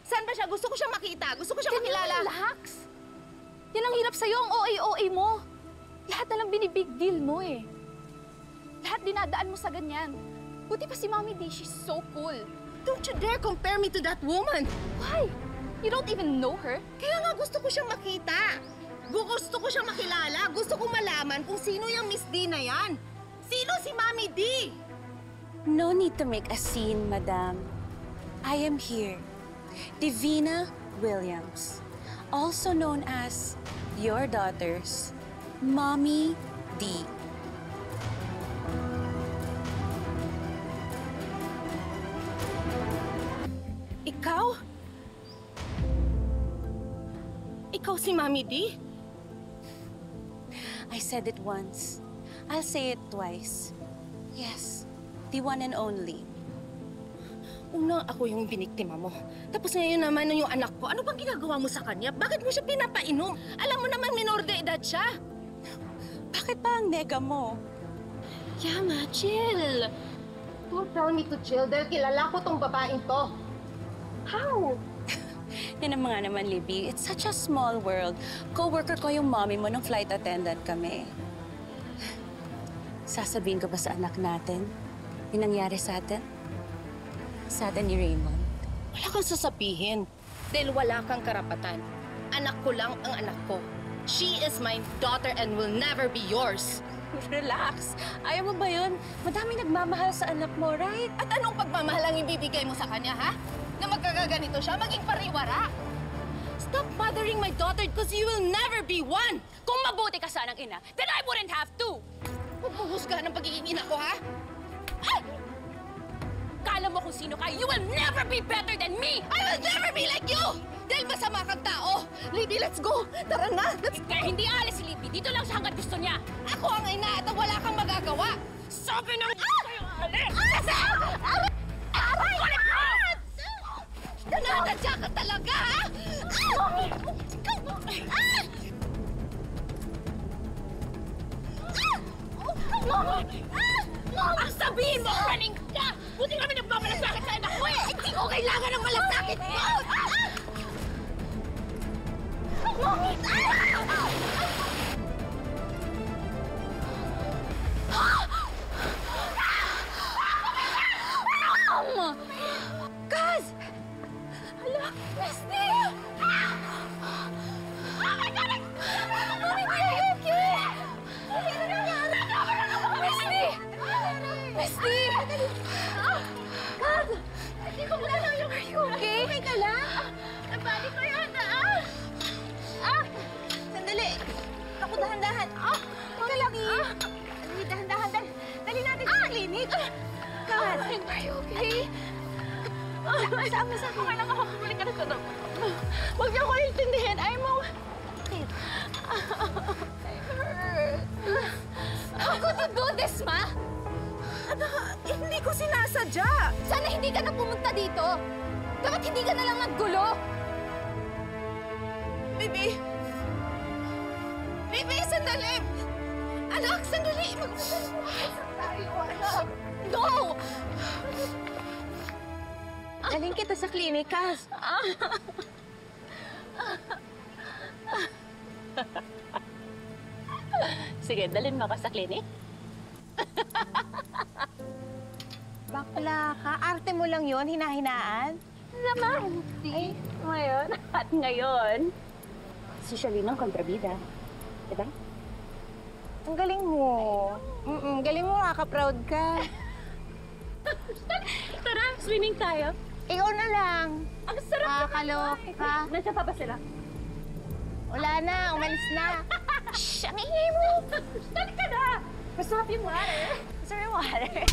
Saan ba siya? Gusto ko siyang makita. Gusto ko siyang makilala. Relax. Yan ang hirap sa'yo, ang OA-OA mo. Lahat na lang binibig deal mo eh. Lahat dinadaan mo sa ganyan. Buti pa si Mommy D, she's so cool. Don't you dare compare me to that woman! Why? You don't even know her? Kaya nga gusto ko siyang makita. Gusto ko siyang makilala. Gusto ko malaman kung sino yung Miss D na yan. Sino si Mommy D? No need to make a scene, madam. I am here. Divina Williams, also known as your daughter's Mommy D. Ikaw? Ikaw si Mommy D? I said it once. I'll say it twice. Yes, the one and only. Una, ako yung biniktima mo. Tapos ngayon naman yung anak ko. Ano bang ginagawa mo sa kanya? Bakit mo siya pinapainom? Alam mo naman minor de edad siya. Bakit pa ang nega mo? Yama, chill. Don't tell me to chill dahil kilala ko tong babaeng to. How? Yan ang mga naman, Libby. It's such a small world. Co-worker ko yung mommy mo nung flight attendant kami. Sasabihin ko ba sa anak natin yung nangyari sa atin? Sa atin ni Raymond. Wala kang sasabihin dahil wala kang karapatan. Anak ko lang ang anak ko. She is my daughter and will never be yours. Relax. Ayaw mo ba yun? Madami nagmamahal sa anak mo, right? At anong pagmamahal ang ibibigay mo sa kanya, ha? Na magkakaganito siya, maging pariwara. Stop bothering my daughter because you will never be one! Kung mabuti ka sanang ina, then I wouldn't have to! Huwag mo husgahan ang pagiging ina ko, ha? Ay! Kala mo kung sino ka, you will never be better than me! I will never be like you! Dahil masama kang tao! Libby, let's go! Tara na! Let's Kaya hindi alis si Libby, dito lang siya hanggat gusto niya! Ako ang ina at wala kang magagawa! Sabi ng sa'yo, alis! Aray! Nananadya ka talaga, ha? Ang sabihin mo, running ka! Buti kami nagpapalasakin sa anak ko eh! Hindi ko kailangan ng malasakit mo! Kaz! Hala, Misty! Oh my God! Mommy, are you okay? Misty! Misty! Kaz! Hindi ko muna lang yung... Are you okay? Okay ka lang? Nabalik ko yata, Sandali! Ako dahan-dahan! Teka lang, Dali, dahan-dahan. Dali natin sa klinik! Kaz! Are you okay? Masama sa akin. Kailangan ako bumalik ka na sa doktor. Huwag niyo ako intindihin. I'm okay. I hurt. How could you do this, Ma? Hindi ko sinasadya. Sana hindi ka na pumunta dito. Dapat hindi ka na lang naggulo. Baby! Baby, sandali! Anak, sandali! Mag-usap tayo, anak! No! Galing kita sa klinik, Kaz. Sige, dalhin mo ka sa klinik. Bakla ka? Arte mo lang yon, hinahinaan? Naman. Ay, ngayon. At ngayon, si Shalina ang kontrabida. Diba? Ang galing mo. Galing mo, nakaka-proud ka. Tara, swimming tayo. Ikaw na lang. Ang sarap. Kakaloka. Nandiyan pa ba sila? Wala na, umalis na. Shh! Ang ingay mo! Dali ka na! Masarap yung water. Masarap yung water.